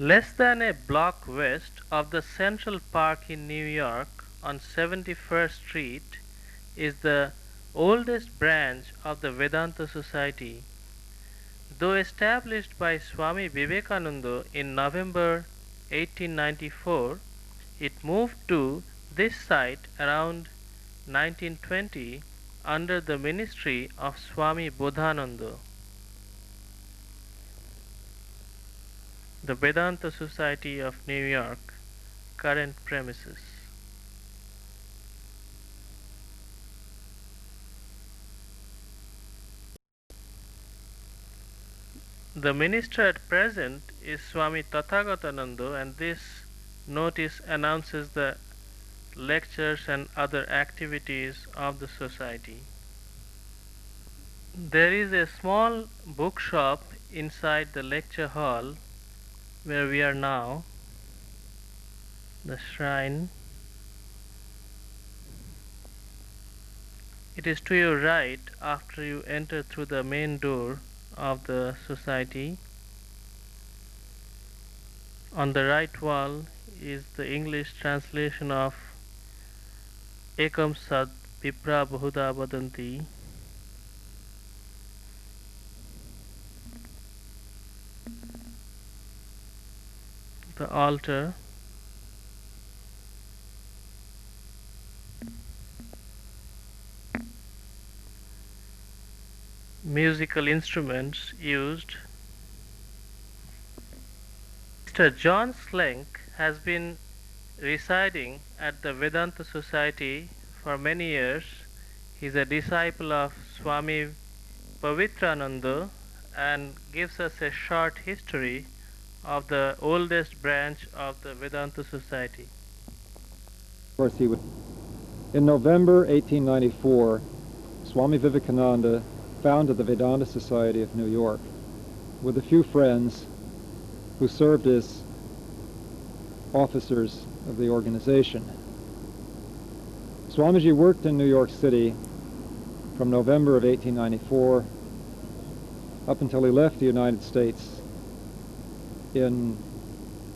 Less than a block west of the Central Park in New York on 71st Street is the oldest branch of the Vedanta Society. Though established by Swami Vivekananda in November 1894, it moved to this site around 1920 under the ministry of Swami Bodhananda. The Vedanta Society of New York, current premises. The minister at present is Swami Tathagatananda, and this notice announces the lectures and other activities of the society. There is a small bookshop inside the lecture hall where we are now, the shrine. It is to your right after you enter through the main door of the society. On the right wall is the English translation of Ekam Sat Vipra Bahuda Vadanti. The altar. Musical instruments used. Mr. John Slenk has been residing at the Vedanta Society for many years. He is a disciple of Swami Pavitrananda and gives us a short history of the oldest branch of the Vedanta Society. Of course, in November 1894, Swami Vivekananda founded the Vedanta Society of New York with a few friends who served as officers of the organization. Swamiji worked in New York City from November of 1894 up until he left the United States in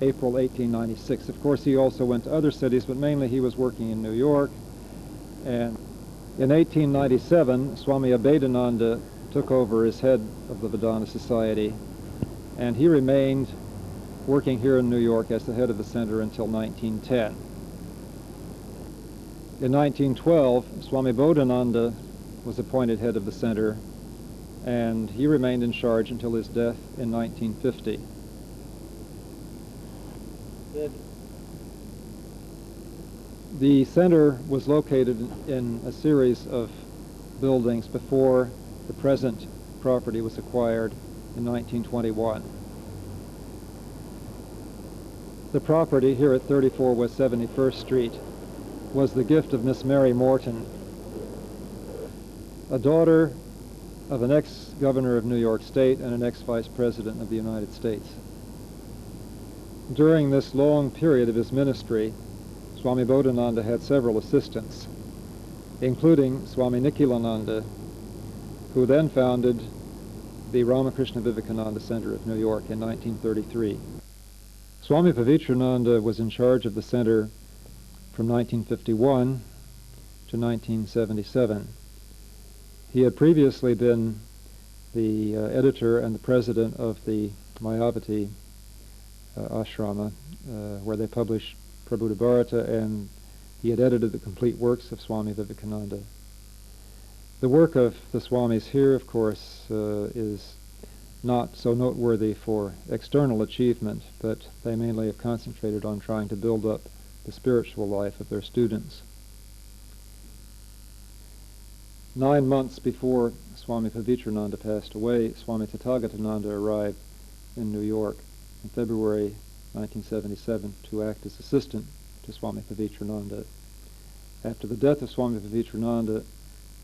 April 1896. Of course, he also went to other cities, but mainly he was working in New York. And in 1897, Swami Abhedananda took over as head of the Vedanta Society, and he remained working here in New York as the head of the center until 1910. In 1912, Swami Bodhananda was appointed head of the center, and he remained in charge until his death in 1950. The center was located in a series of buildings before the present property was acquired in 1921. The property here at 34 West 71st Street was the gift of Miss Mary Morton, a daughter of an ex-governor of New York State and an ex-vice president of the United States. During this long period of his ministry, Swami Bodhananda had several assistants, including Swami Nikhilananda, who then founded the Ramakrishna Vivekananda Center of New York in 1933. Swami Pavitrananda was in charge of the center from 1951 to 1977. He had previously been the editor and the president of the Mayavati ashrama, where they published Prabhupada Bharata, and he had edited the complete works of Swami Vivekananda. The work of the Swamis here, of course, is not so noteworthy for external achievement, but they mainly have concentrated on trying to build up the spiritual life of their students. 9 months before Swami Pavitrananda passed away, Swami Tathagatananda arrived in New York in February 1977 to act as assistant to Swami Pavitrananda. After the death of Swami Pavitrananda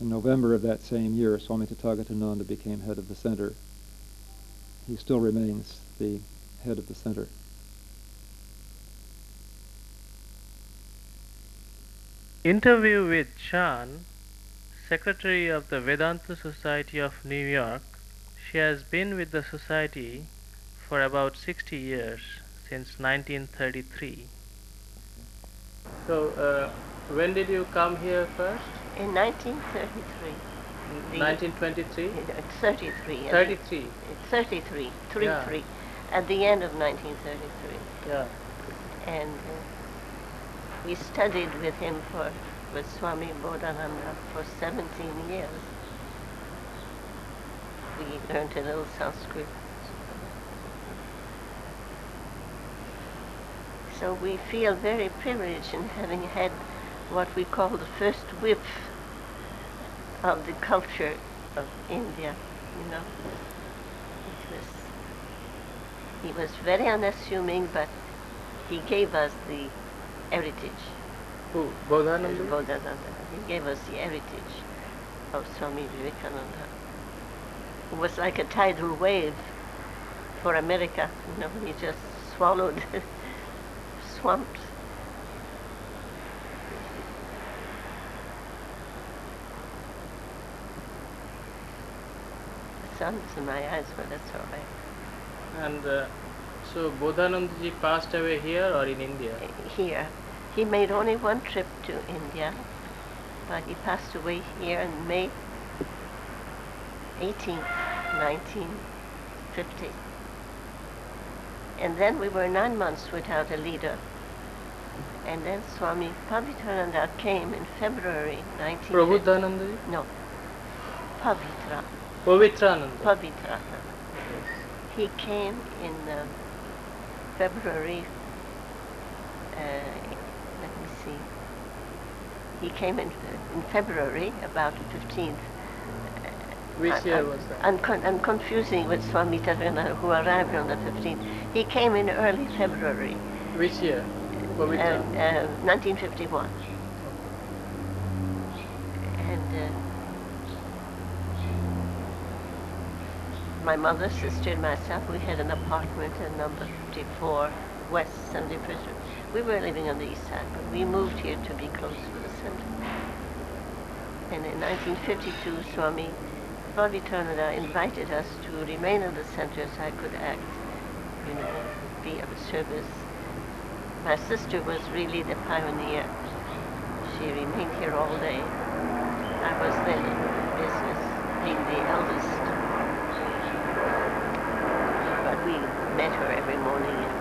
in November of that same year, Swami Tathagatananda became head of the center. He still remains the head of the center. Interview with Chan, Secretary of the Vedanta Society of New York. She has been with the society for about 60 years, since 1933. So, when did you come here first? In 1933. 1923? 33. 33. 33. 3 Yeah. 3. At the end of 1933. Yeah. And we studied with him with Swami Bodhananda for 17 years. We learned a little Sanskrit. So we feel very privileged in having had what we call the first whiff of the culture of India, you know. He was very unassuming, but he gave us the heritage. Who? Bodhananda? Bodhananda. He gave us the heritage of Swami Vivekananda. It was like a tidal wave for America, you know. He just swallowed swamps. The sun's in my eyes, but that's all right. And so Bodhanandaji passed away here or in India? Here. He made only one trip to India, but he passed away here in May 18th, 1950. And then we were 9 months without a leader. And then Swami Vivekananda came in February 1950. Prabhudanandaji? No, Pavitra. Pavitrananda. Pavitrananda. He came in February, let me see. He came in February, about the 15th. Which year was that? I'm confusing with Swami Vivekananda, who arrived on the 15th. He came in early February. Which year? Pavitrananda. 1951. And my mother, sister, and myself, we had an apartment at number 54 West 71st Street. We were living on the east side, but we moved here to be close to the center. And in 1952, Swami Vivekananda invited us to remain in the center so I could act, you know, be of service. My sister was really the pioneer. She remained here all day. I was then in business, being the eldest. But we met her every morning and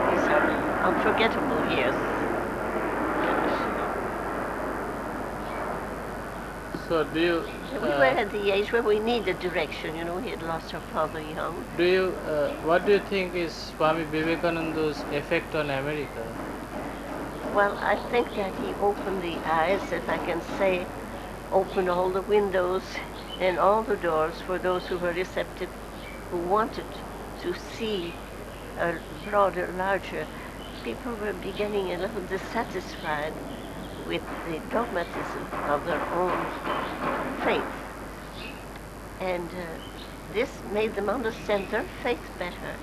these are unforgettable years. So do you... We were at the age where we needed direction, you know. We had lost our father young. Do you, what do you think is Swami Vivekananda's effect on America? Well, I think that he opened the eyes, if I can say, opened all the windows and all the doors for those who were receptive, who wanted to see a broader, larger. People were beginning a little dissatisfied with the dogmatism of their own faith. And this made them understand their faith better,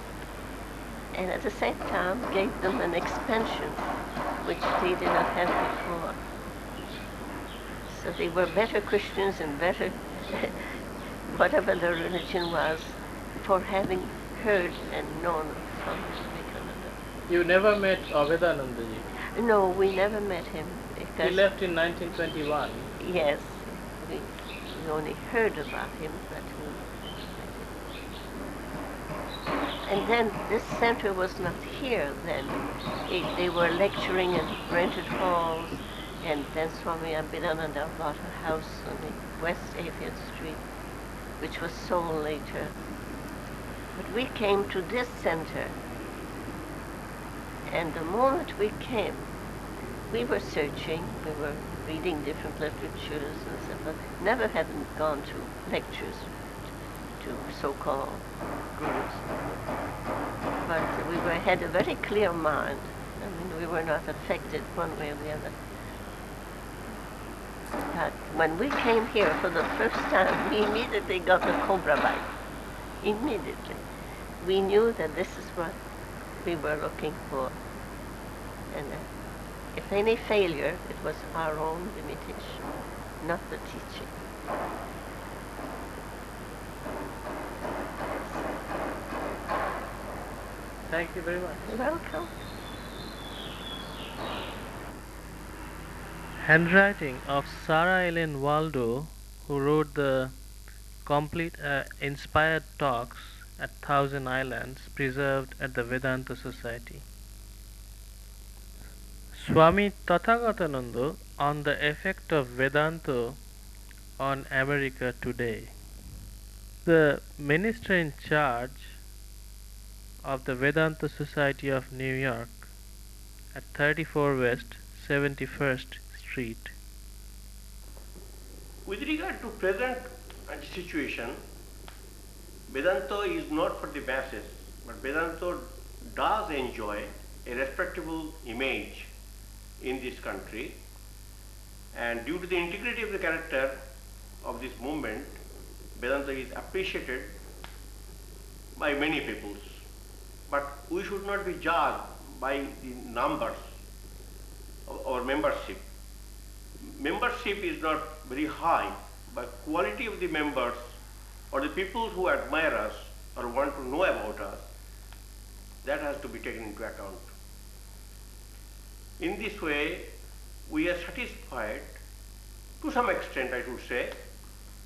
and at the same time gave them an expansion which they did not have before. So they were better Christians and better whatever their religion was for having heard and known of Swami Vivekananda. You never met Avedanandaji? No, we never met him. He left in 1921. Yes, we only heard about him, but and then this center was not here then. They were lecturing in rented halls, and then Swami Abhidananda bought a house on the West 80th Street, which was sold later. But we came to this center, and the moment we came, we were searching, we were reading different literatures and stuff, but never having gone to lectures to so-called gurus. But had a very clear mind. I mean, we were not affected one way or the other. But when we came here for the first time, we immediately got a cobra bite. Immediately. We knew that this is what we were looking for. And if any failure, it was our own limitation, not the teaching. Thank you very much. You're welcome. Handwriting of Sarah Ellen Waldo, who wrote the complete inspired talks at Thousand Islands, preserved at the Vedanta Society. Swami Tathagatananda on the effect of Vedanta on America today. The minister in charge of the Vedanta Society of New York at 34 West 71st Street. With regard to present situation, Vedanta is not for the masses, but Vedanta does enjoy a respectable image in this country, and due to the integrity of the character of this movement, Vedanta is appreciated by many peoples. But we should not be judged by the numbers of our membership. Membership is not very high, but quality of the members or the people who admire us or want to know about us, that has to be taken into account. In this way, we are satisfied, to some extent I should say,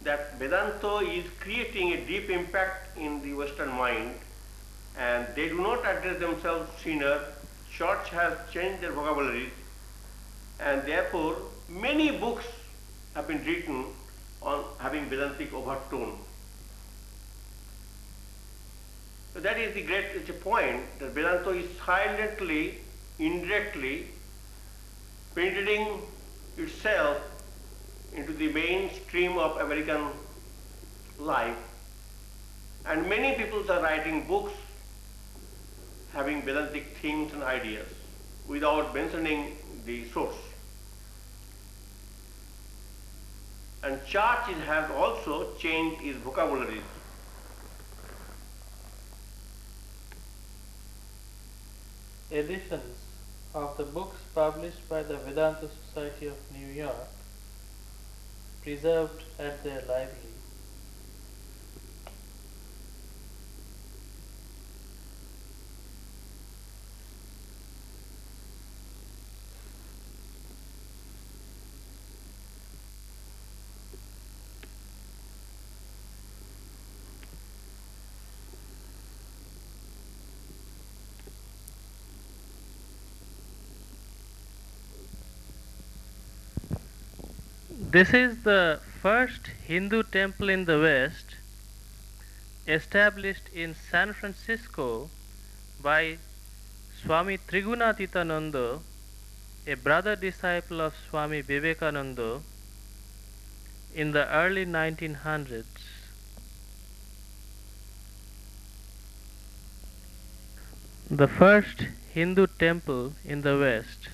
that Vedanta is creating a deep impact in the Western mind, and they do not address themselves sinner. Church has changed their vocabularies, and therefore many books have been written on having Vedantic overtone. So that is the great point, that Vedanta is silently, indirectly penetrating itself into the mainstream of American life, and many people are writing books having Vedantic themes and ideas without mentioning the source. And church has also changed its vocabulary. Editions of the books published by the Vedanta Society of New York, preserved at their library. This is the first Hindu temple in the West, established in San Francisco by Swami Trigunatitananda, a brother disciple of Swami Vivekananda, in the early 1900s. The first Hindu temple in the West,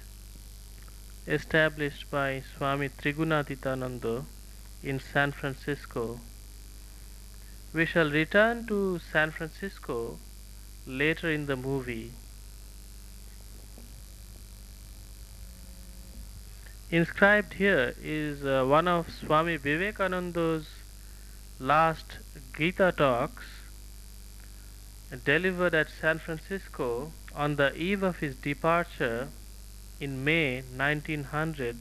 established by Swami Trigunatitananda in San Francisco. We shall return to San Francisco later in the movie. Inscribed here is one of Swami Vivekananda's last Gita talks, delivered at San Francisco on the eve of his departure in May 1900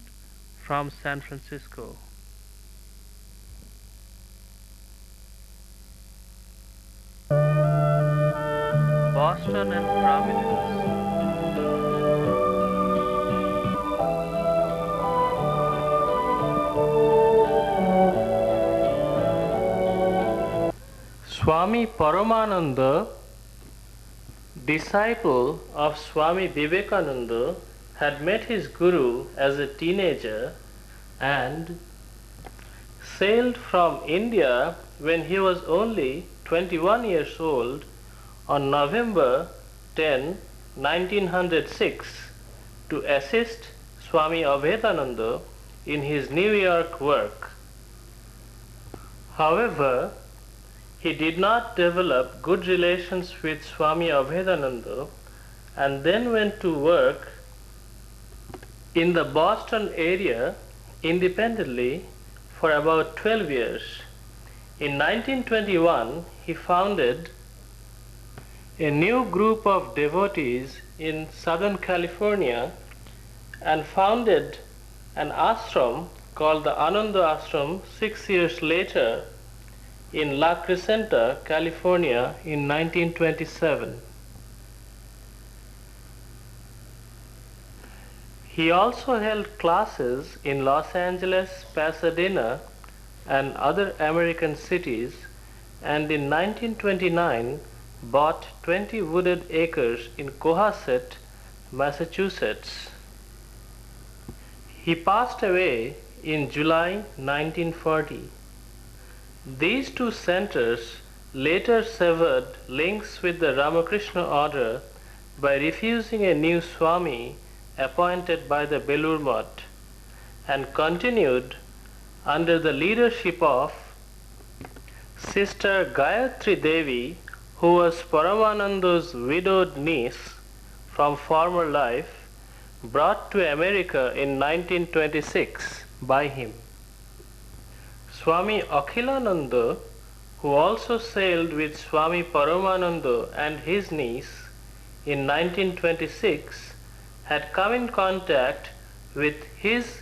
from San Francisco. Boston and Providence. Swami Paramananda, disciple of Swami Vivekananda, had met his guru as a teenager and sailed from India when he was only 21 years old on November 10, 1906, to assist Swami Abhedananda in his New York work. However, he did not develop good relations with Swami Abhedananda and then went to work in the Boston area independently for about 12 years. In 1921, he founded a new group of devotees in Southern California and founded an ashram called the Ananda Ashram 6 years later in La Crescenta, California in 1927. He also held classes in Los Angeles, Pasadena, and other American cities, and in 1929 bought 20 wooded acres in Cohasset, Massachusetts. He passed away in July 1940. These two centers later severed links with the Ramakrishna order by refusing a new Swami appointed by the Belur Mutt, and continued under the leadership of Sister Gayatri Devi, who was Paramananda's widowed niece from former life, brought to America in 1926 by him. Swami Akhilananda, who also sailed with Swami Paramananda and his niece in 1926, had come in contact with his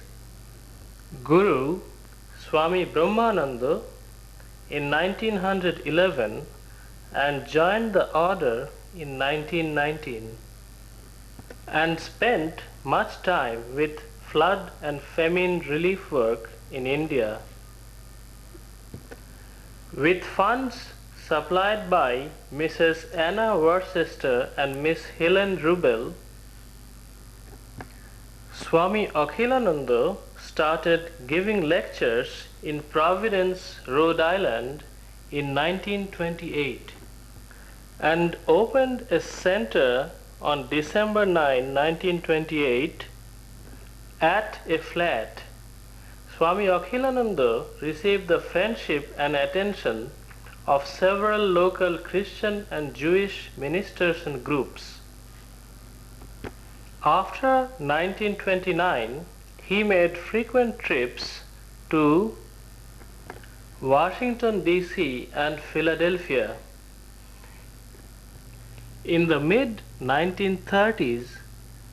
guru, Swami Brahmananda, in 1911 and joined the order in 1919, and spent much time with flood and famine relief work in India. With funds supplied by Mrs. Anna Worcester and Miss Helen Rubel, Swami Akhilananda started giving lectures in Providence, Rhode Island in 1928 and opened a center on December 9, 1928 at a flat. Swami Akhilananda received the friendship and attention of several local Christian and Jewish ministers and groups. After 1929, he made frequent trips to Washington, D.C. and Philadelphia. In the mid-1930s,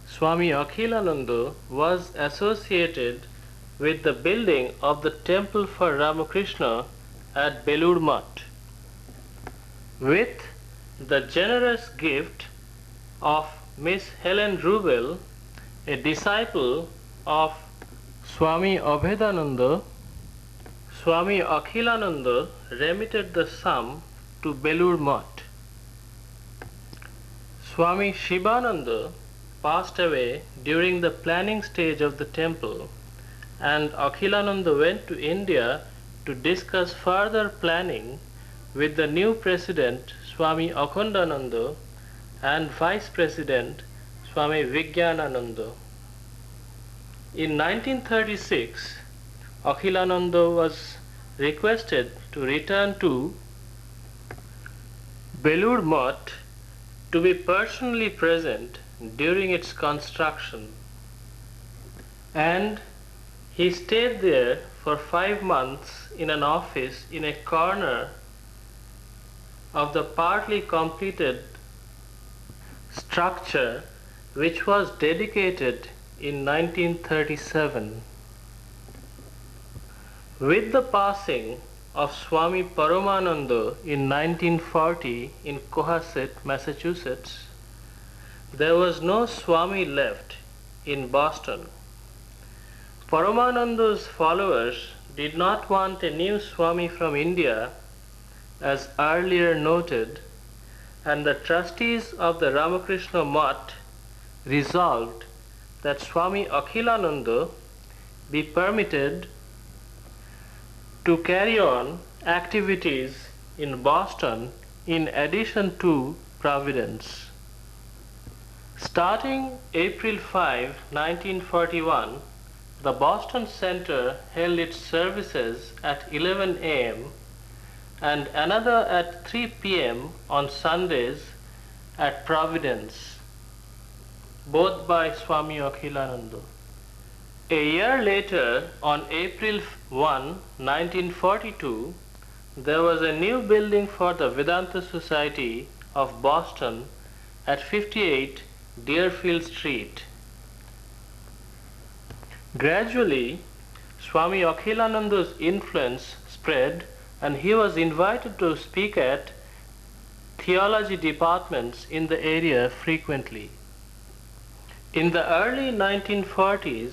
Swami Akhilananda was associated with the building of the Temple for Ramakrishna at Belur Mutt. With the generous gift of Miss Helen Rubel, a disciple of Swami Abhedananda, Swami Akhilananda remitted the sum to Belur Mutt. Swami Shivananda passed away during the planning stage of the temple, and Akhilananda went to India to discuss further planning with the new president Swami Akhandananda and Vice President Swami Vivekananda. In 1936, Akhilananda was requested to return to Belur Mutt to be personally present during its construction, and he stayed there for 5 months in an office in a corner of the partly completed structure, which was dedicated in 1937. With the passing of Swami Paramananda in 1940 in Cohasset, Massachusetts, there was no Swami left in Boston. Paramananda's followers did not want a new Swami from India, as earlier noted, and the trustees of the Ramakrishna Mutt resolved that Swami Akhilananda be permitted to carry on activities in Boston in addition to Providence. Starting April 5, 1941, the Boston Center held its services at 11 a.m. and another at 3 p.m. on Sundays at Providence, both by Swami Akhilananda. A year later, on April 1, 1942, there was a new building for the Vedanta Society of Boston at 58 Deerfield Street. Gradually, Swami Akhilananda's influence spread and he was invited to speak at theology departments in the area frequently. In the early 1940s,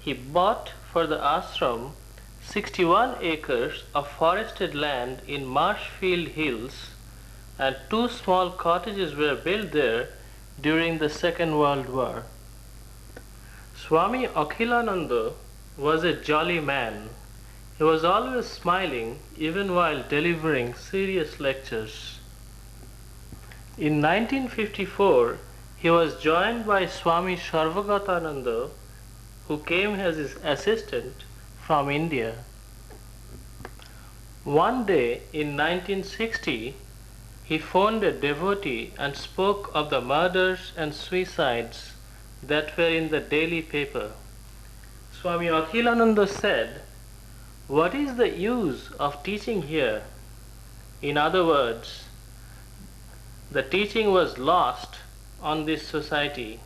he bought for the ashram 61 acres of forested land in Marshfield Hills, and 2 small cottages were built there during the Second World War. Swami Akhilananda was a jolly man. He was always smiling even while delivering serious lectures. In 1954, he was joined by Swami Sarvagatananda, who came as his assistant from India. One day in 1960, he phoned a devotee and spoke of the murders and suicides that were in the daily paper. Swami Akhilananda said, "What is the use of teaching here?" In other words, the teaching was lost on this society.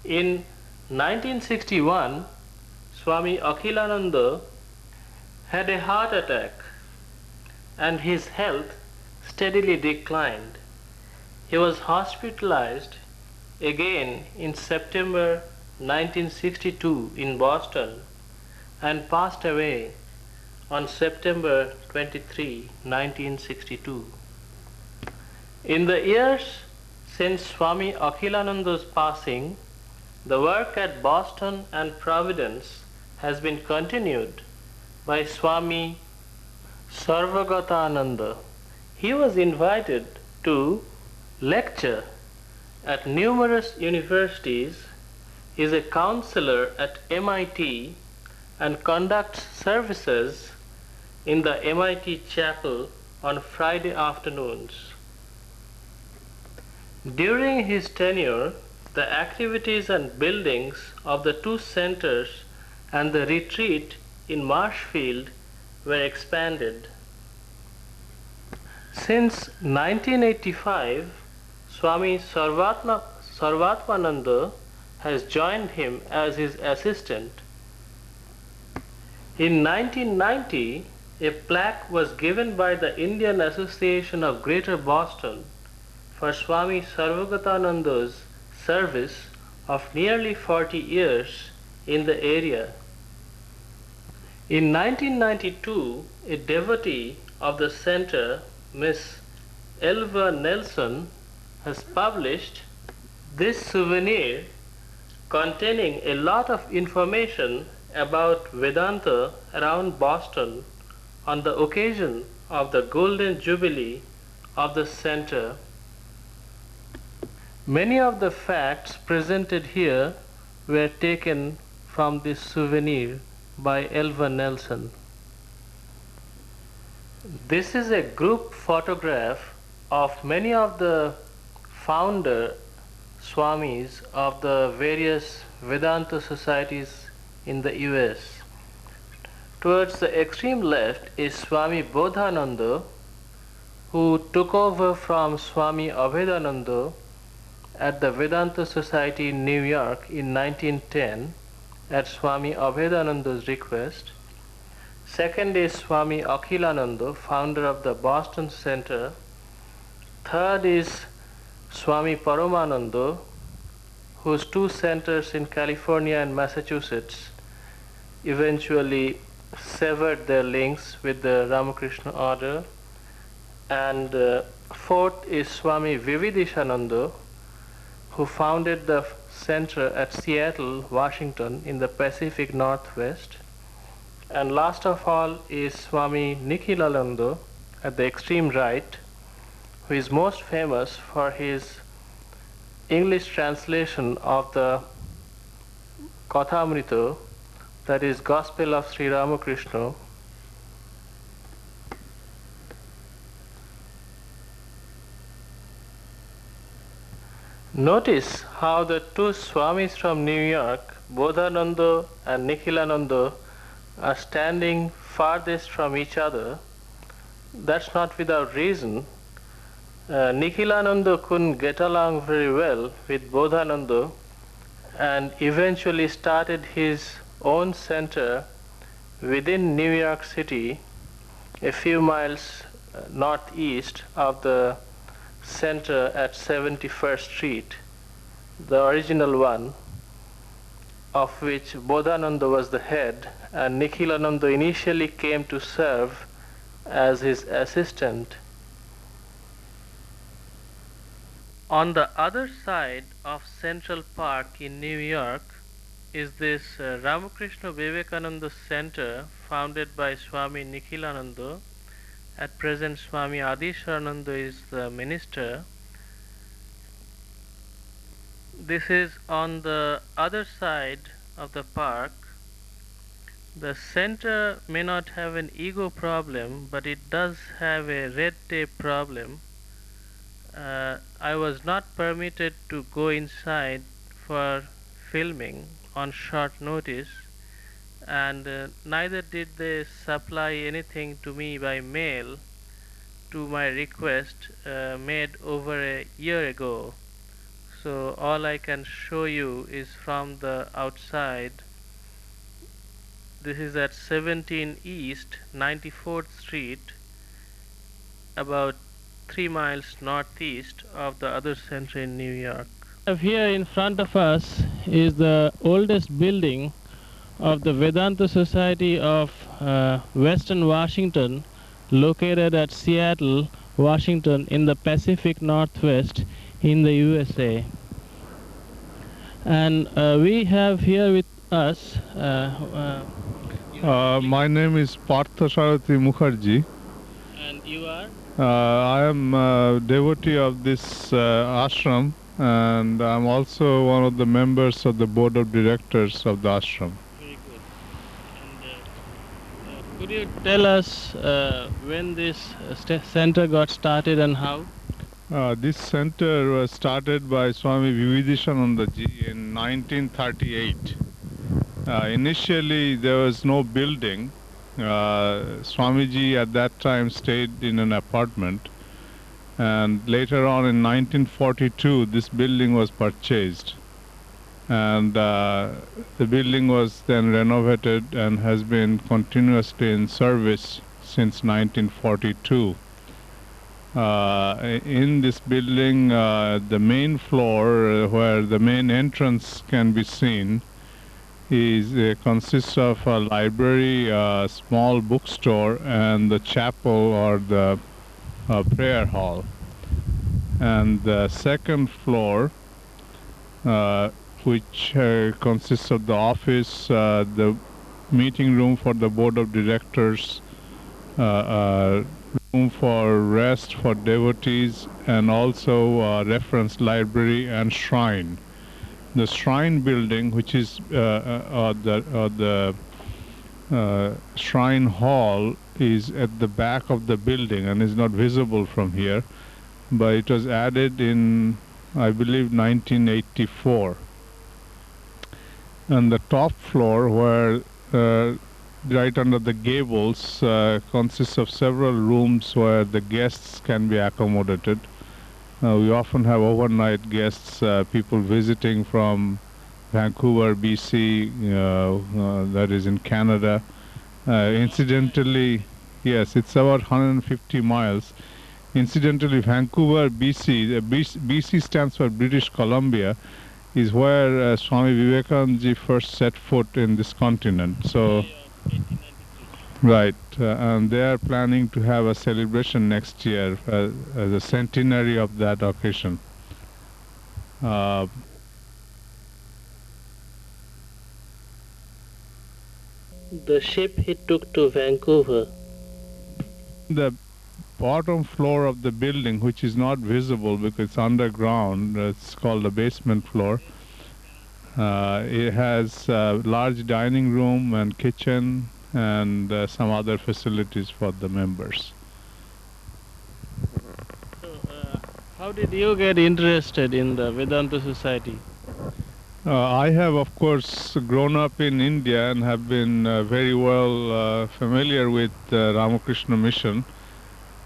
In 1961, Swami Akhilananda had a heart attack and his health steadily declined. He was hospitalized again in September 1962 in Boston and passed away on September 23, 1962. In the years since Swami Akhilananda's passing, the work at Boston and Providence has been continued by Swami Sarvagatananda. He was invited to lecture at numerous universities, is a counselor at MIT, and conducts services in the MIT chapel on Friday afternoons. During his tenure, the activities and buildings of the 2 centers and the retreat in Marshfield were expanded. Since 1985, Swami Sarvatmananda has joined him as his assistant. In 1990, a plaque was given by the Indian Association of Greater Boston for Swami Sarvagatananda's service of nearly 40 years in the area. In 1992, a devotee of the center, Miss Elva Nelson, has published this souvenir containing a lot of information about Vedanta around Boston on the occasion of the Golden Jubilee of the center. Many of the facts presented here were taken from this souvenir by Elva Nelson. This is a group photograph of many of the founder Swamis of the various Vedanta societies in the US. Towards the extreme left is Swami Bodhananda, who took over from Swami Abhedananda at the Vedanta Society in New York in 1910 at Swami Abhedananda's request. Second is Swami Akhilananda, founder of the Boston Center. Third is Swami Paramananda, whose 2 centers in California and Massachusetts eventually severed their links with the Ramakrishna order. And fourth is Swami Vivekananda, who founded the center at Seattle, Washington in the Pacific Northwest. And last of all is Swami Nikhilananda at the extreme right, who is most famous for his English translation of the Kathamrita, that is Gospel of Sri Ramakrishna. Notice how the 2 Swamis from New York, Bodhananda and Nikhilananda, are standing farthest from each other. That's not without reason. Nikhilananda couldn't get along very well with Bodhananda and eventually started his own center within New York City, a few miles northeast of the center at 71st Street, the original one, of which Bodhananda was the head, and Nikhilananda initially came to serve as his assistant. On the other side of Central Park in New York is this Ramakrishna Vivekananda Center founded by Swami Nikhilananda. At present, Swami Adisharananda is the minister. This is on the other side of the park. The center may not have an ego problem, but it does have a red tape problem. I was not permitted to go inside for filming on short notice, and neither did they supply anything to me by mail to my request made over a year ago. So all I can show you is from the outside. This is at 17 East 94th Street, about 3 miles northeast of the other center in New York. Here in front of us is the oldest building of the Vedanta Society of Western Washington, located at Seattle, Washington, in the Pacific Northwest in the USA. And we have here with us my name is Partha Sarathi Mukherjee. and you are? I am a devotee of this ashram, and I'm also one of the members of the board of directors of the ashram. Very good. And could you tell us when this center got started and how? This center was started by Swami Vivekananda ji in 1938. Initially, there was no building. Swamiji at that time stayed in an apartment, and later on in 1942 this building was purchased, and the building was then renovated and has been continuously in service since 1942. In this building, the main floor where the main entrance can be seen consists of a library, a small bookstore, and the chapel or the prayer hall. And the second floor, which consists of the office, the meeting room for the board of directors, room for rest for devotees, and also a reference library and shrine. The shrine building, which is the shrine hall, is at the back of the building and is not visible from here, but it was added in, I believe, 1984. And the top floor, where right under the gables, consists of several rooms where the guests can be accommodated. We often have overnight guests, people visiting from Vancouver, BC, that is in Canada. Incidentally, yes, it's about 150 miles. Incidentally, Vancouver, BC, BC stands for British Columbia, is where Swami Vivekananda first set foot in this continent. So, right, and they are planning to have a celebration next year as a centenary of that occasion. The ship he took to Vancouver. The bottom floor of the building, which is not visible because it's underground, it's called the basement floor. It has a large dining room and kitchen and some other facilities for the members. So, how did you get interested in the Vedanta Society? I have, of course, grown up in India and have been very well familiar with the Ramakrishna mission.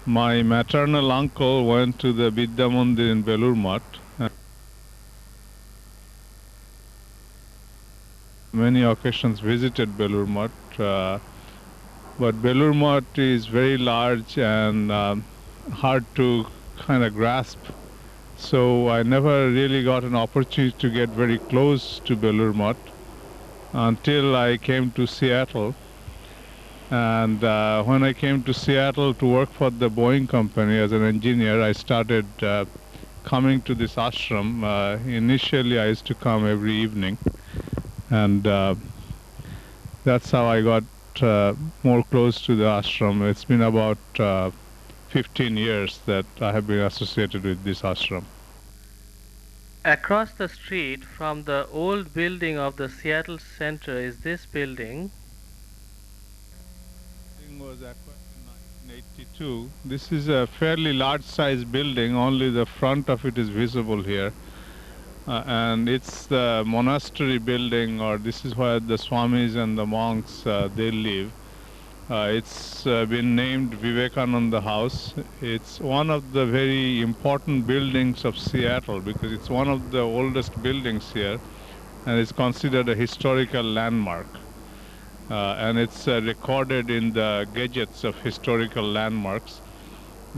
My maternal uncle went to the Vidya Mandir in Belur Math. Many occasions visited Belur Math, but Belur Math is very large and hard to kind of grasp. So I never really got an opportunity to get very close to Belur Math until I came to Seattle. And when I came to Seattle to work for the Boeing company as an engineer, I started coming to this ashram. Initially, I used to come every evening, and that's how I got more close to the ashram. It's been about 15 years that I have been associated with this ashram. Across the street from the old building of the Seattle Center is this building. Was acquired in 1982. This is a fairly large size building, only the front of it is visible here. And it's the monastery building, or this is where the Swamis and the monks they live. It's been named Vivekananda House. It's one of the very important buildings of Seattle because it's one of the oldest buildings here and it's considered a historical landmark. And it's recorded in the gadgets of historical landmarks.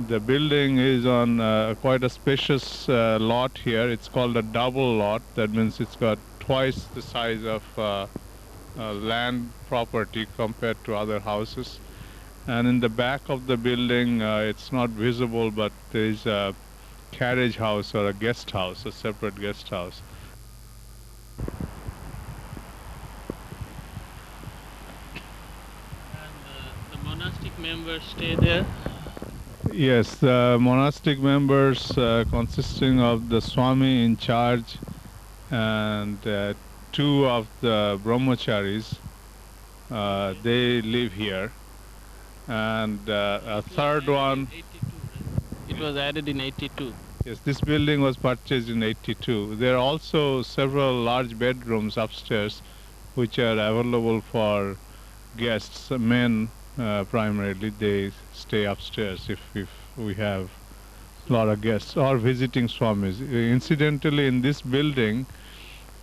The building is on quite a spacious lot here. It's called a double lot. That means it's got twice the size of land property compared to other houses. And in the back of the building, it's not visible, but there is a carriage house or a guest house, a separate guest house. And the monastic members stay there. Yes, the monastic members consisting of the Swami in charge and two of the brahmacharis, they live here. And a third one. It was added in 82. Yes, this building was purchased in 82. There are also several large bedrooms upstairs which are available for guests, men primarily. They stay upstairs if we have a lot of guests or visiting Swamis. Incidentally, in this building,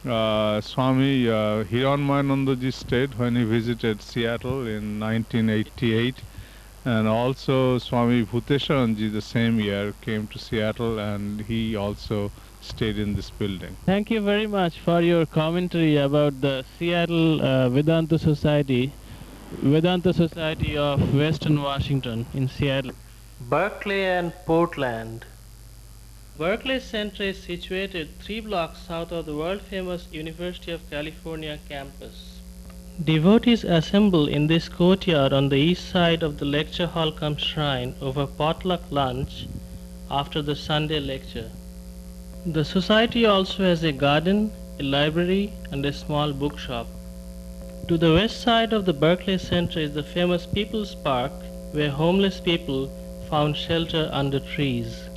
Swami Hiranmayanandaji stayed when he visited Seattle in 1988. And also Swami Bhuteswaranji the same year came to Seattle and he also stayed in this building. Thank you very much for your commentary about the Seattle Vedanta Society of Western Washington in Seattle. Berkeley and Portland. Berkeley Center is situated 3 blocks south of the world-famous University of California campus. Devotees assemble in this courtyard on the east side of the lecture hall cum shrine over potluck lunch after the Sunday lecture. The society also has a garden, a library, and a small bookshop. To the west side of the Berkeley Center is the famous People's Park, where homeless people found shelter under trees.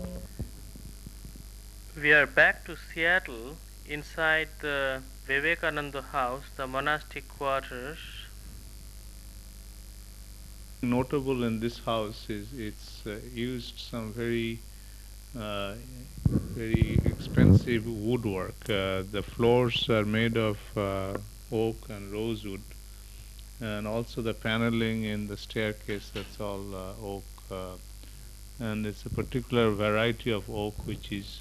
We are back to Seattle inside the Vivekananda House, the monastic quarters. Notable in this house is it's used some very expensive woodwork. The floors are made of oak and rosewood, and also the paneling in the staircase, that's all oak, and it's a particular variety of oak which is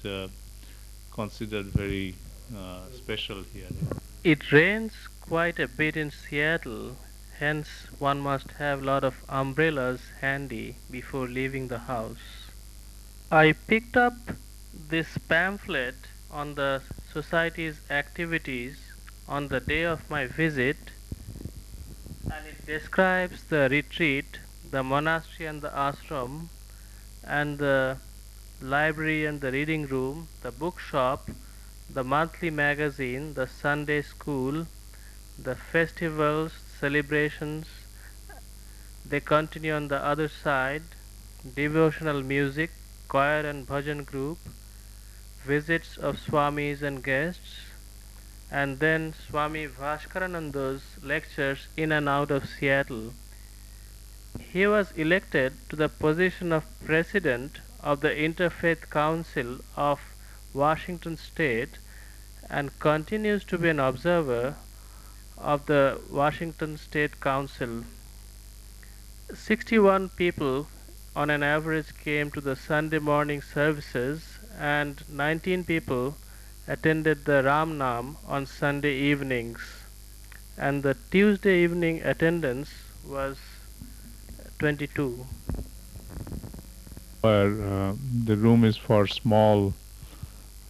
considered very special here. It rains quite a bit in Seattle, hence one must have a lot of umbrellas handy before leaving the house. I picked up this pamphlet on the society's activities on the day of my visit, and it describes the retreat, the monastery and the ashram, and the library and the reading room, the bookshop, the monthly magazine, the Sunday school, the festivals, celebrations. They continue on the other side, devotional music, choir and bhajan group, visits of Swamis and guests, and then Swami Bhaskarananda's lectures in and out of Seattle. He was elected to the position of President of the Interfaith Council of Washington State and continues to be an observer of the Washington State Council. 61 people on an average came to the Sunday morning services and 19 people attended the Ram Nam on Sunday evenings, and the Tuesday evening attendance was 22. Where the room is for small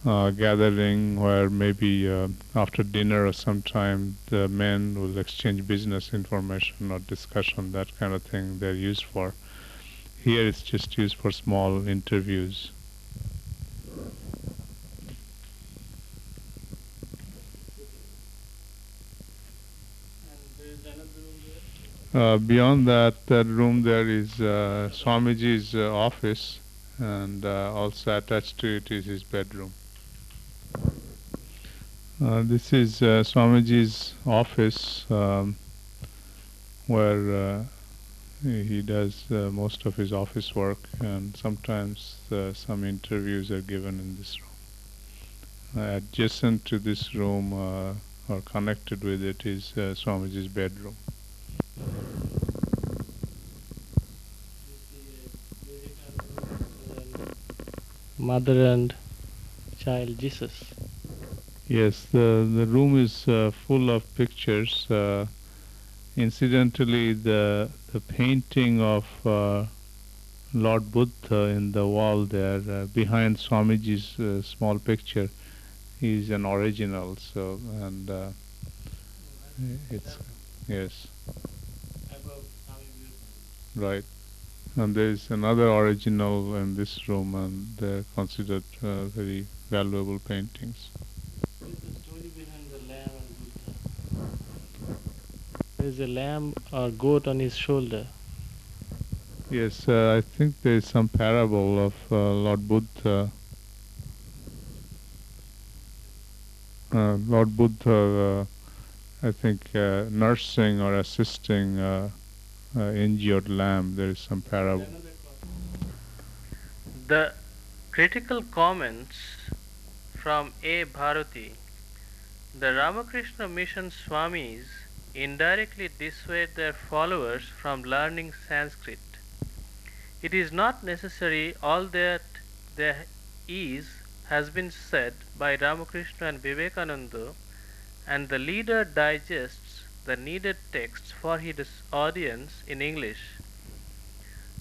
gathering, where maybe after dinner or sometime the men will exchange business information or discussion, that kind of thing they're used for. Here it's just used for small interviews. Beyond that room there is Swamiji's office, and also attached to it is his bedroom. This is Swamiji's office, where he does most of his office work, and sometimes some interviews are given in this room. Adjacent to this room, or connected with it, is Swamiji's bedroom. Mother and child Jesus. Yes, the room is full of pictures. Incidentally, the painting of Lord Buddha in the wall there, behind Swamiji's small picture, is an original. So, and it's, yes, right. And there is another original in this room, and they're considered very valuable paintings. What is the story behind the lamb and Buddha? There is a lamb or goat on his shoulder. Yes, I think there is some parable of Lord Buddha. Lord Buddha, I think, nursing or assisting injured lamb. There is some parable. The critical comments from A. Bharati. The Ramakrishna Mission Swamis indirectly dissuade their followers from learning Sanskrit. It is not necessary. All that there is has been said by Ramakrishna and Vivekananda, and the leader digests the needed texts for his audience in English.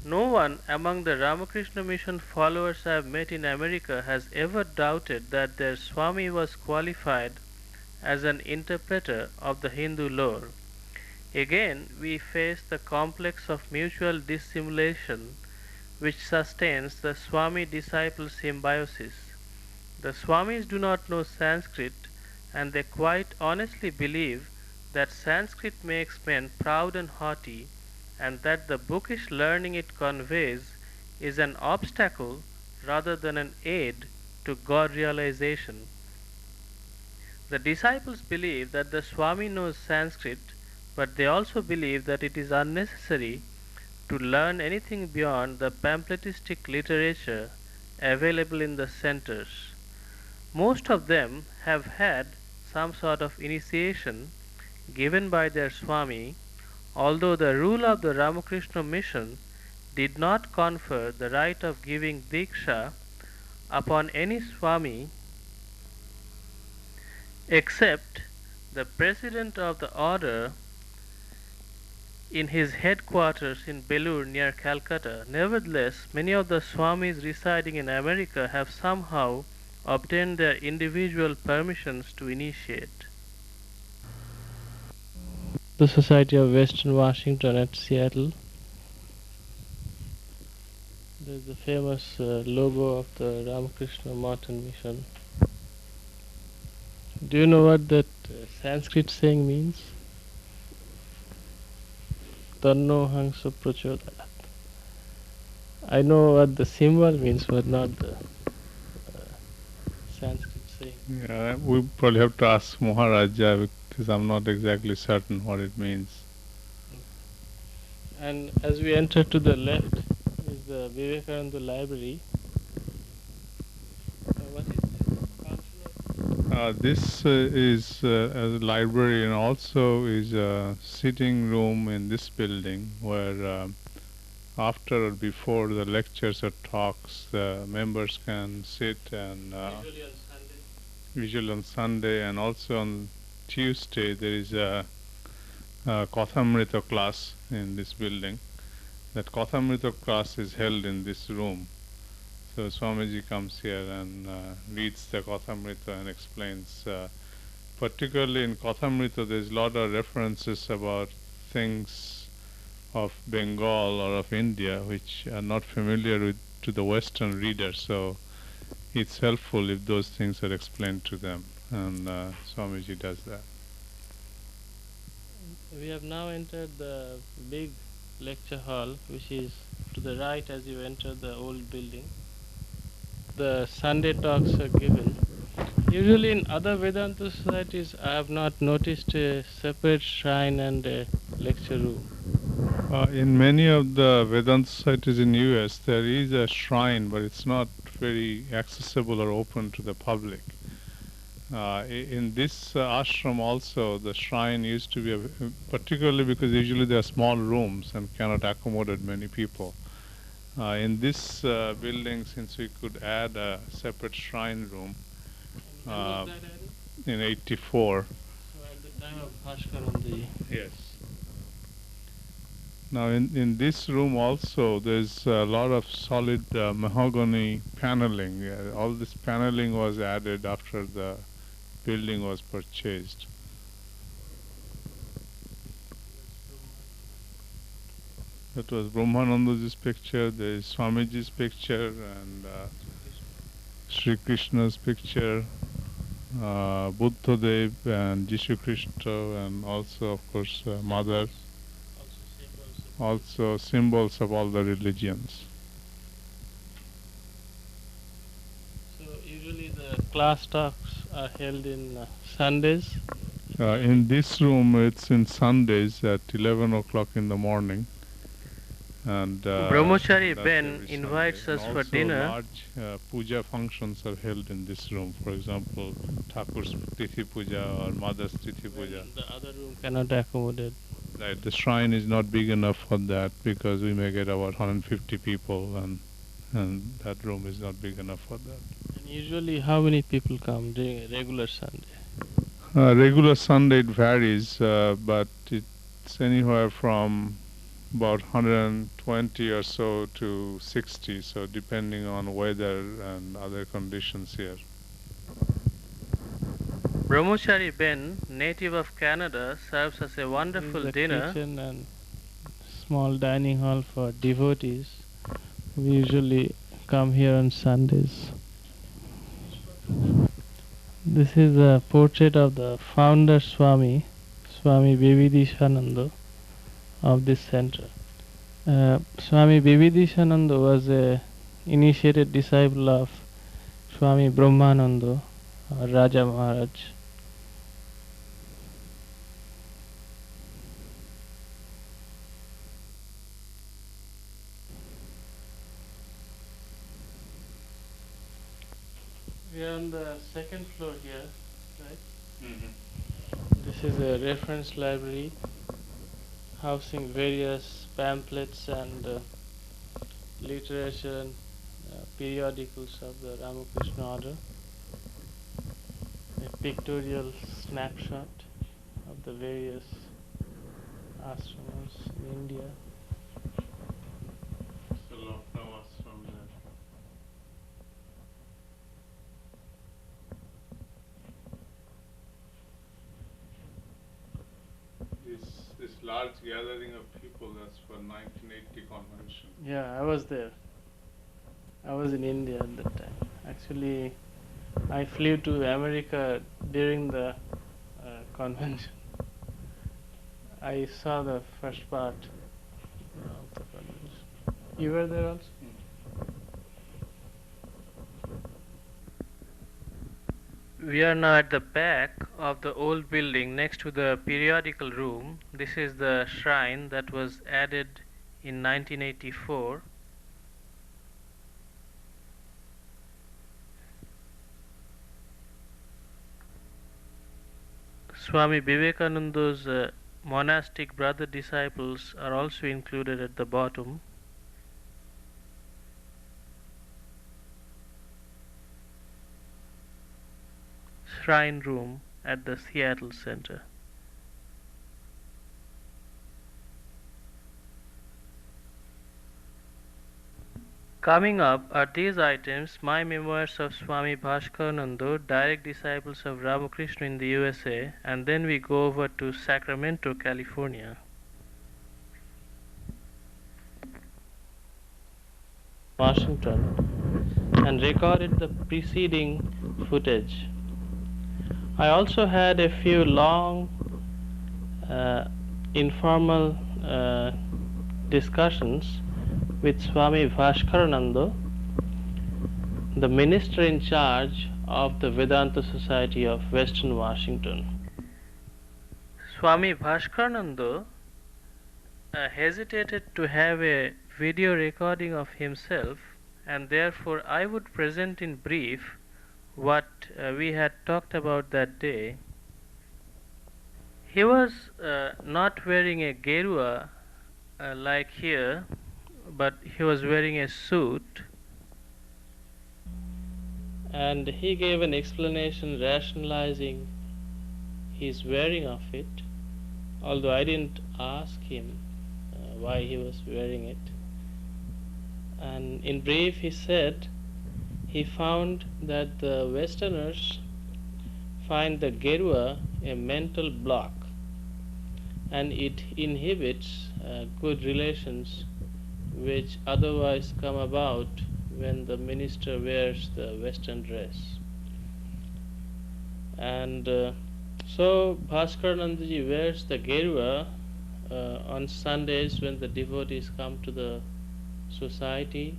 No one among the Ramakrishna Mission followers I have met in America has ever doubted that their Swami was qualified as an interpreter of the Hindu lore. Again, we face the complex of mutual dissimulation which sustains the Swami-disciple symbiosis. The Swamis do not know Sanskrit, and they quite honestly believe that Sanskrit makes men proud and haughty, and that the bookish learning it conveys is an obstacle rather than an aid to God realization. The disciples believe that the Swami knows Sanskrit, but they also believe that it is unnecessary to learn anything beyond the pamphletistic literature available in the centers. Most of them have had some sort of initiation given by their Swami, although the rule of the Ramakrishna Mission did not confer the right of giving Diksha upon any Swami except the president of the order in his headquarters in Belur near Calcutta. Nevertheless, many of the Swamis residing in America have somehow obtained their individual permissions to initiate. The Society of Western Washington at Seattle. There's the famous logo of the Ramakrishna Mountain Mission. Do you know what that Sanskrit saying means? Tanno hangsa prachodayat. I know what the symbol means, but not the Sanskrit saying. Yeah, we probably have to ask Maharaja, because I'm not exactly certain what it means. And as we enter to the left is the Vivekananda library. What is the function of This is a library and also is a sitting room in this building where after or before the lectures or talks, the members can sit and usually on Sunday? usually on Sunday and also on Tuesday there is a Kathamrita class in this building. That Kathamrita class is held in this room. So Swamiji comes here and reads the Kathamrita and explains. Particularly in Kathamrita, there is a lot of references about things of Bengal or of India which are not familiar with to the Western reader. So it's helpful if those things are explained to them, and Swamiji does that. We have now entered the big lecture hall, which is to the right as you enter the old building. The Sunday talks are given. Usually in other Vedanta societies, I have not noticed a separate shrine and a lecture room. In many of the Vedanta societies in US, there is a shrine, but it's not very accessible or open to the public. In this ashram also, the shrine used to be, particularly because usually there are small rooms and cannot accommodate many people. In this building, since we could add a separate shrine room When was that added? in 84. So at the time of Bhaskarananda. Yes. Now in this room also there's a lot of solid mahogany paneling. All this paneling was added after the building was purchased. That was Brahmananda's picture, there is Swamiji's picture and Sri Krishna's picture, Buddha Dev and Jishu Krishna, and also of course Mother, also symbols of all the religions. So usually the class talks are held in Sundays. In this room it's in Sundays at 11 o'clock in the morning. And Brahmachari that's Ben every invites Sunday. us And for also dinner. large puja functions are held in this room. For example, Thakur's Tithi Puja or Mother's Tithi Puja. The other room cannot accommodate. Right, the shrine is not big enough for that because we may get about 150 people and that room is not big enough for that. And usually how many people come during a regular Sunday? Regular Sunday it varies, but it's anywhere from about 120 or so to 60, so depending on weather and other conditions here. Brahmachari Ben, native of Canada, serves us a wonderful the dinner. Kitchen and small dining hall for devotees. We usually come here on Sundays. This is a portrait of the founder Swami Vivekananda of this center. Swami Vivekananda was a initiated disciple of Swami Brahmananda or Raja Maharaj. We are on the second floor here, right? Mm-hmm. This is a reference library housing various pamphlets and literature and periodicals of the Ramakrishna order. A pictorial snapshot of the various ashrams in India. So Lucknow ashram there. This large gathering of people, that's for 1980 convention. Yeah, I was there. I was in India at that time. Actually, I flew to America during the convention. I saw the first part of the convention. You were there also? We are now at the back of the old building next to the periodical room. This is the shrine that was added in 1984. Swami Vivekananda's monastic brother disciples are also included at the bottom. Shrine room at the Seattle Center. Coming up are these items: My Memoirs of Swami Bhaskarananda, direct disciples of Ramakrishna in the USA, and then we go over to Sacramento, California. Washington, and recorded the preceding footage. I also had a few long informal discussions with Swami Bhaskarananda, the minister in charge of the Vedanta Society of Western Washington. Swami Bhaskarananda hesitated to have a video recording of himself, and therefore I would present in brief what we had talked about that day. He was not wearing a gerua like here, but he was wearing a suit, and he gave an explanation rationalizing his wearing of it, although I didn't ask him why he was wearing it. And in brief, he said he found that the Westerners find the gerua a mental block, and it inhibits good relations which otherwise come about when the minister wears the Western dress. And so Bhaskaranandaji wears the gerua on Sundays when the devotees come to the society,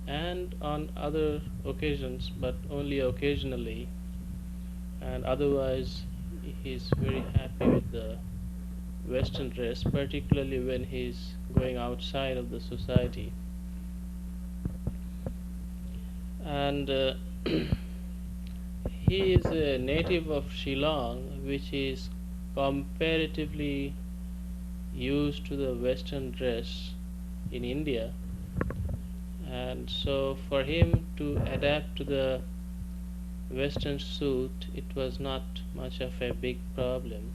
and on other occasions, but only occasionally, and otherwise he's very happy with the Western dress, particularly when he's going outside of the society. And he is a native of Shillong, which is comparatively used to the Western dress in India, and so for him to adapt to the Western suit, it was not much of a big problem,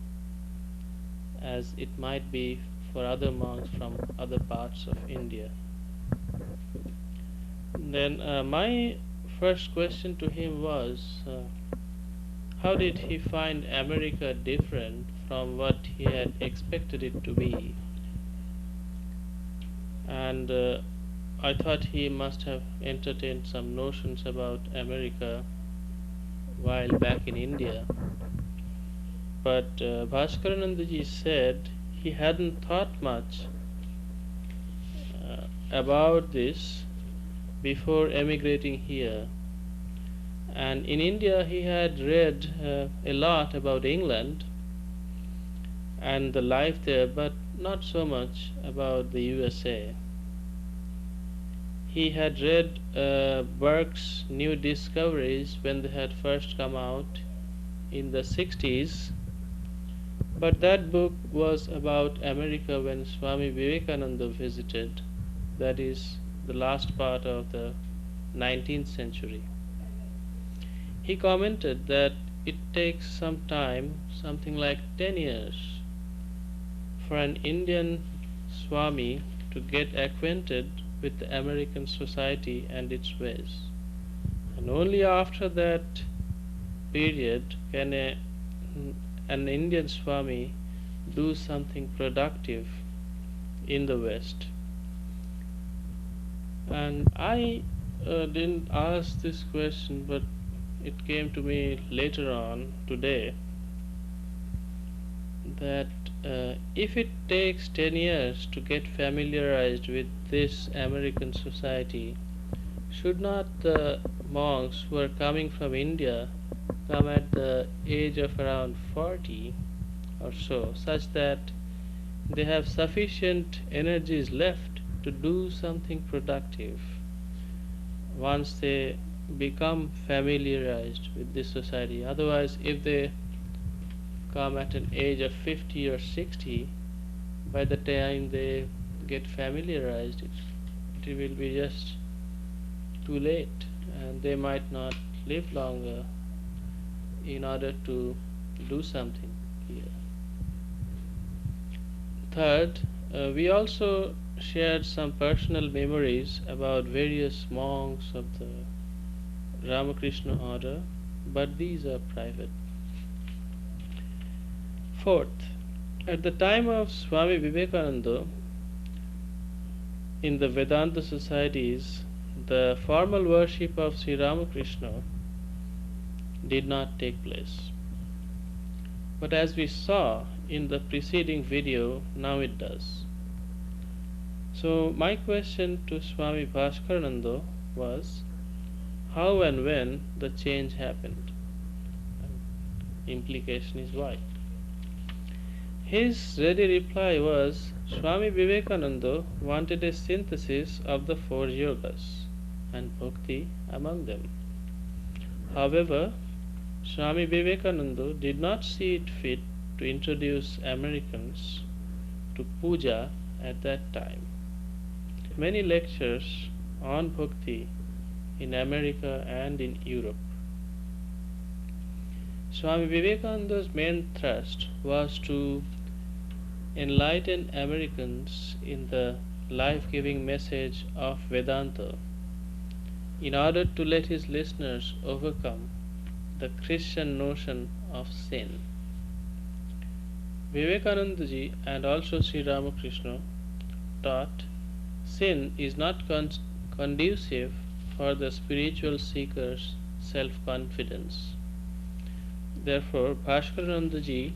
as it might be for other monks from other parts of India. Then my first question to him was, how did he find America different from what he had expected it to be? And I thought he must have entertained some notions about America while back in India. But Bhaskaranandaji said he hadn't thought much about this before emigrating here. And in India he had read a lot about England and the life there, but not so much about the USA. He had read Burke's New Discoveries when they had first come out in the 60s, but that book was about America when Swami Vivekananda visited, that is, the last part of the 19th century. He commented that it takes some time, something like 10 years, for an Indian Swami to get acquainted with the American society and its ways. And only after that period can an Indian Swami do something productive in the West. And I didn't ask this question, but it came to me later on today that if it takes 10 years to get familiarized with this American society, should not the monks who are coming from India come at the age of around 40 or so, such that they have sufficient energies left to do something productive once they become familiarized with this society. Otherwise, if they come at an age of 50 or 60, by the time they get familiarized, it will be just too late, and they might not live longer in order to do something here. Third, we also shared some personal memories about various monks of the Ramakrishna order, but these are private. Fourth, at the time of Swami Vivekananda, in the Vedanta societies, the formal worship of Sri Ramakrishna did not take place. But as we saw in the preceding video, now it does. So my question to Swami Bhaskarananda was, how and when the change happened? Implication is why. His ready reply was, Swami Vivekananda wanted a synthesis of the four yogas and bhakti among them. However, Swami Vivekananda did not see it fit to introduce Americans to puja at that time. Many lectures on bhakti in America and in Europe. Swami Vivekananda's main thrust was to enlighten Americans in the life-giving message of Vedanta in order to let his listeners overcome the Christian notion of sin. Vivekanandaji and also Sri Ramakrishna taught sin is not conducive for the spiritual seeker's self-confidence. Therefore, Bhaskaranandaji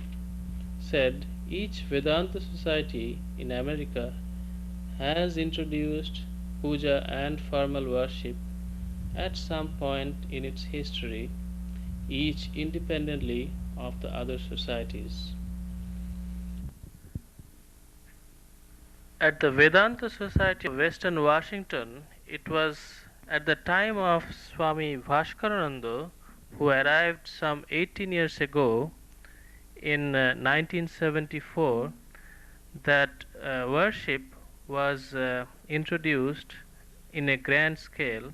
said each Vedanta society in America has introduced puja and formal worship at some point in its history, each independently of the other societies. At the Vedanta Society of Western Washington, it was at the time of Swami Bhaskarananda, who arrived some 18 years ago in 1974, that worship was introduced in a grand scale,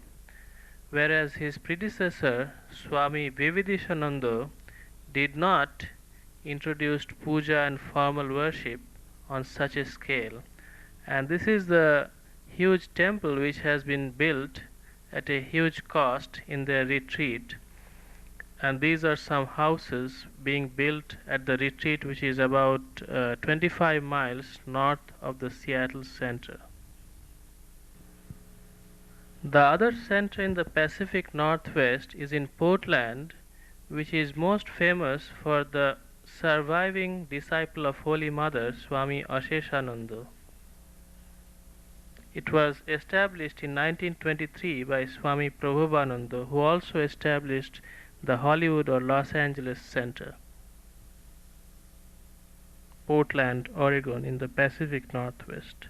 whereas his predecessor Swami Vivekananda did not introduce puja and formal worship on such a scale. And this is the huge temple which has been built at a huge cost in their retreat. And these are some houses being built at the retreat, which is about 25 miles north of the Seattle center. The other center in the Pacific Northwest is in Portland, which is most famous for the surviving disciple of Holy Mother, Swami Asheshananda. It was established in 1923 by Swami Prabhupada, who also established the Hollywood or Los Angeles Center. Portland, Oregon, in the Pacific Northwest.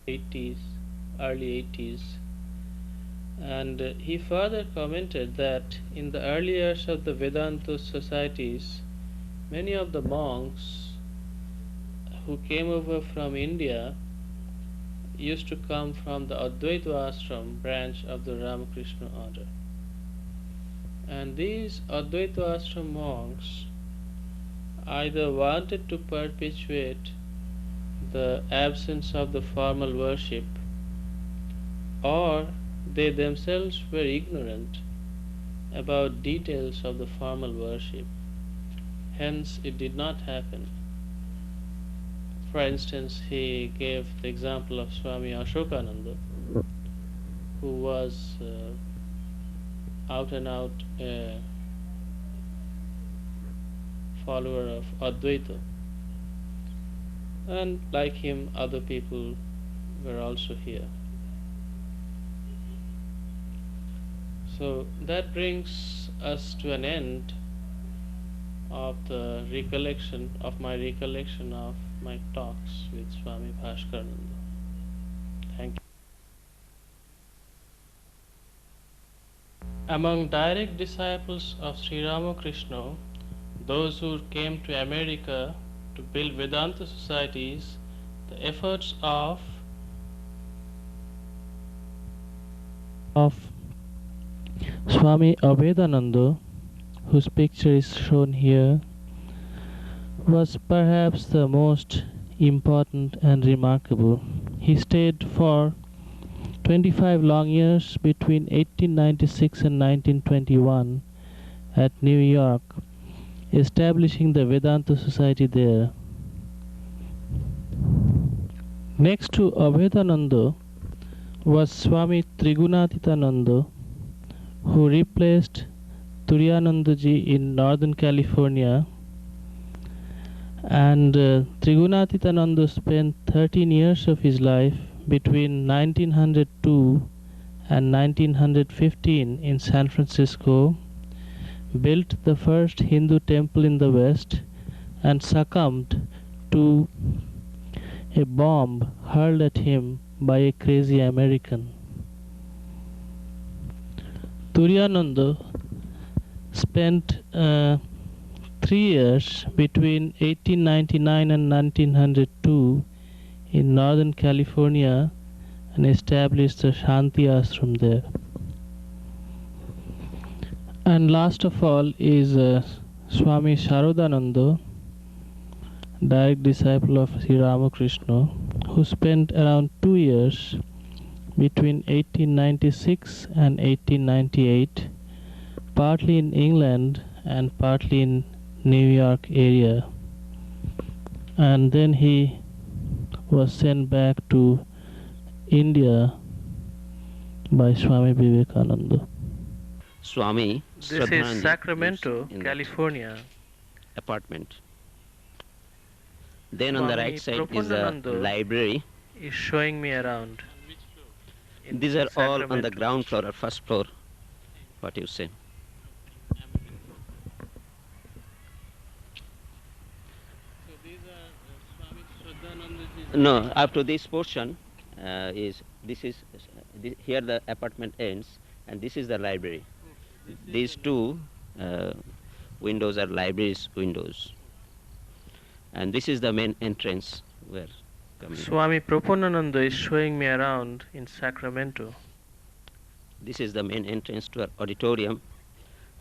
Early 80s, and he further commented that in the early years of the Vedanta societies, many of the monks who came over from India used to come from the Advaita Ashram branch of the Ramakrishna order. And these Advaita Ashram monks either wanted to perpetuate the absence of the formal worship, or they themselves were ignorant about details of the formal worship. Hence, it did not happen. For instance, he gave the example of Swami Ashokananda, who was out and out a follower of Advaita. And like him, other people were also here. So that brings us to an end of my recollection of my talks with Swami Bhaskarnanda. Thank you. Among direct disciples of Sri Ramakrishna, those who came to America to build Vedanta societies, the efforts of Swami Abhedananda, whose picture is shown here, was perhaps the most important and remarkable. He stayed for 25 long years between 1896 and 1921 at New York, establishing the Vedanta Society there. Next to Abhedananda was Swami Trigunatitananda, who replaced Turiyanandaji in Northern California, and Trigunatitananda spent 13 years of his life between 1902 and 1915 in San Francisco, built the first Hindu temple in the West, and succumbed to a bomb hurled at him by a crazy American. Turiyananda spent 3 years between 1899 and 1902 in Northern California and established the Shanti Ashram there. And last of all is Swami Sharodananda, direct disciple of Sri Ramakrishna, who spent around 2 years between 1896 and 1898, partly in England and partly in New York area. And then he was sent back to India by Swami Vivekananda. Swami This Shraddhananji is Sacramento, lives in that California. apartment. Then on the Swami right side is the Prapandananda library. is showing me around. in These are all on the Sacramento. ground floor or first floor. What you say? No, up to this portion here the apartment ends, and this is the library. These two windows are library's windows, and this is the main entrance where coming. Swami Prapandananda is showing me around in Sacramento. This is the main entrance to our auditorium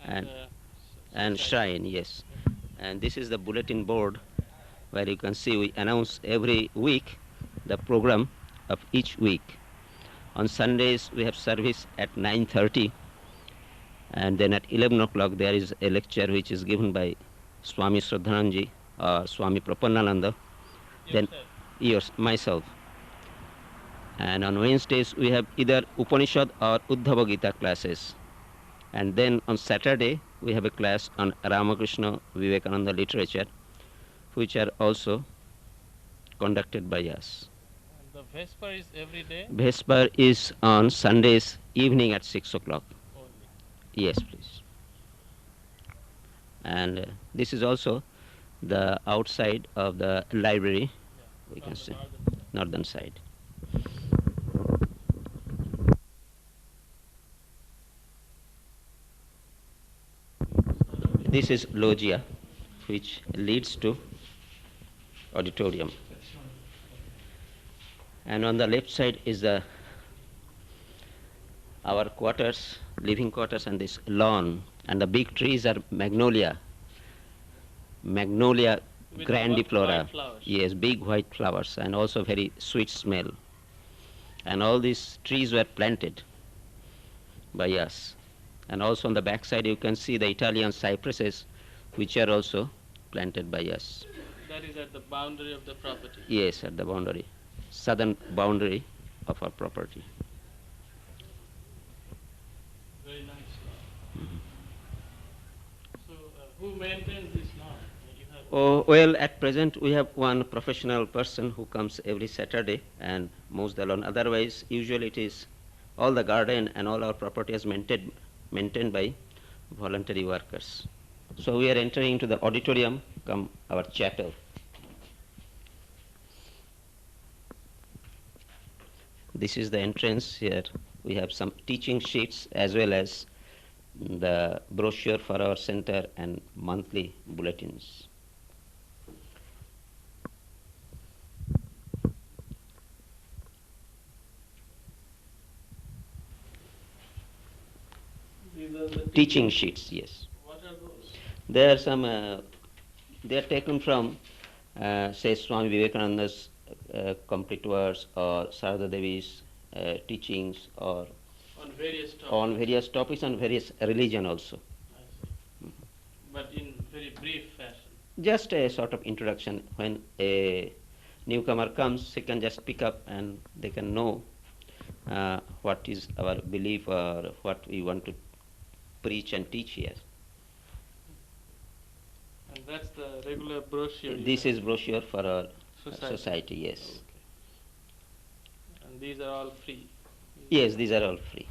and shrine, yes. And this is the bulletin board where you can see we announce every week the program of each week. On Sundays we have service at 9:30, and then at 11 o'clock there is a lecture which is given by Swami Shraddhananji or Swami Prapandananda. Then myself. And on Wednesdays we have either Upanishad or Uddhava Gita classes. And then on Saturday we have a class on Ramakrishna Vivekananda literature, which are also conducted by us. And the Vesper is every day? Vesper is on Sundays evening at 6 o'clock. Only. Yes, please. And this is also the outside of the library, we can see, northern side. This is loggia, which leads to auditorium. And on the left side is our quarters, living quarters, and this lawn. And the big trees are magnolia With grandiflora. white flowers. Yes, big white flowers, and also very sweet smell. And all these trees were planted by us. And also on the back side you can see the Italian cypresses, which are also planted by us. That is at the boundary of the property. Yes, at the boundary, southern boundary of our property. Very nice lawn. So who maintains this lawn? You have Oh, well, at present we have one professional person who comes every Saturday and mows the lawn. Otherwise, usually it is all the garden and all our property is maintained by voluntary workers. So we are entering into the auditorium, come our chapel. This is the entrance here. We have some teaching sheets as well as the brochure for our center and monthly bulletins. These are the Teaching sheets, yes. What are those? There are some, they are taken from, say, Swami Vivekananda's complete words or Sarada Devi's teachings or On various topics. on various topics and various religion also. I see. But in very brief fashion. Just a sort of introduction. When a newcomer comes, he can just pick up and they can know what is our belief or what we want to preach and teach here. And that's the regular brochure. This is brochure for our Society. yes. Okay. And these are all free. Yes, these are all free.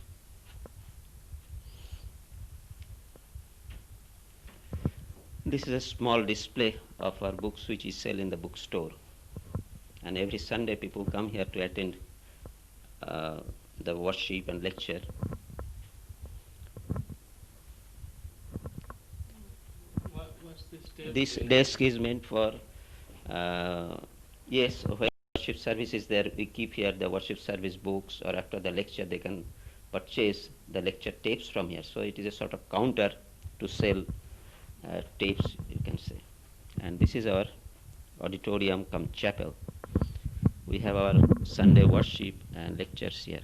This is a small display of our books which is sell in the bookstore. And every Sunday people come here to attend the worship and lecture. What's this table? This desk is meant for, yes, when worship service is there, we keep here the worship service books, or after the lecture they can purchase the lecture tapes from here. So it is a sort of counter to sell tapes, you can say. And this is our auditorium cum chapel. We have our Sunday worship and lectures here.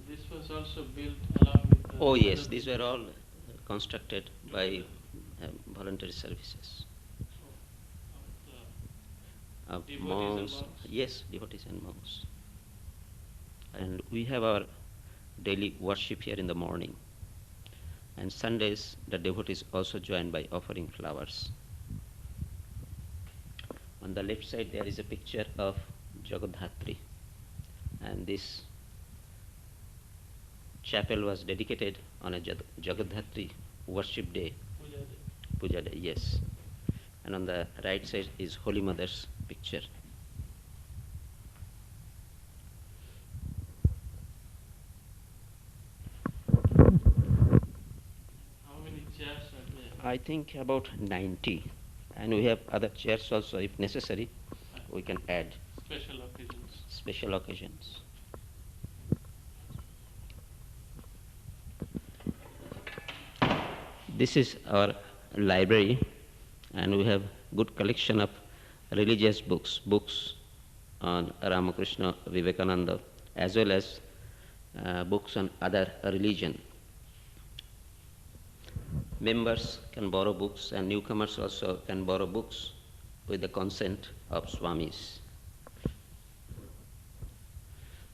This was also built along with the Oh yes, these were all constructed by voluntary services. Devotees and Monks, monks? yes, devotees and monks. And we have our daily worship here in the morning. And Sundays, the devotees also join by offering flowers. On the left side, there is a picture of Jagadhatri. And this chapel was dedicated on a Jagadhatri worship day, Puja day, yes. And on the right side is Holy Mother's picture. How many chairs are there? I think about 90. And we have other chairs also, if necessary, we can add Special occasions. special occasions. This is our library, and we have good collection of religious books on Ramakrishna, Vivekananda, as well as books on other religion. Members can borrow books, and newcomers also can borrow books with the consent of Swamis.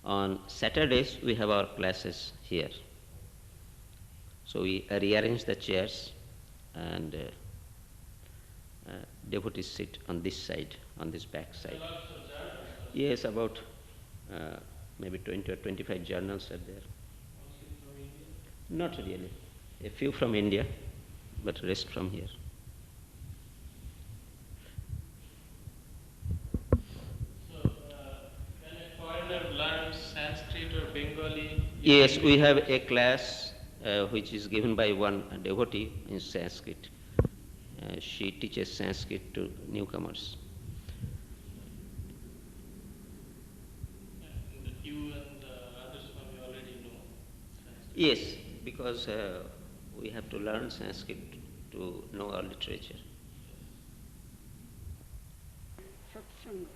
On Saturdays, we have our classes here. So we rearrange the chairs, and devotees sit on this side, on this back side. Yes, about maybe 20 or 25 journals are there. Not really. A few from India, but rest from here. So, can a foreigner learn Sanskrit or Bengali? Yes, we have a class which is given by one devotee in Sanskrit. She teaches Sanskrit to newcomers. And you and other Swami already know Sanskrit. Yes, because we have to learn Sanskrit to know our literature. Satsanga.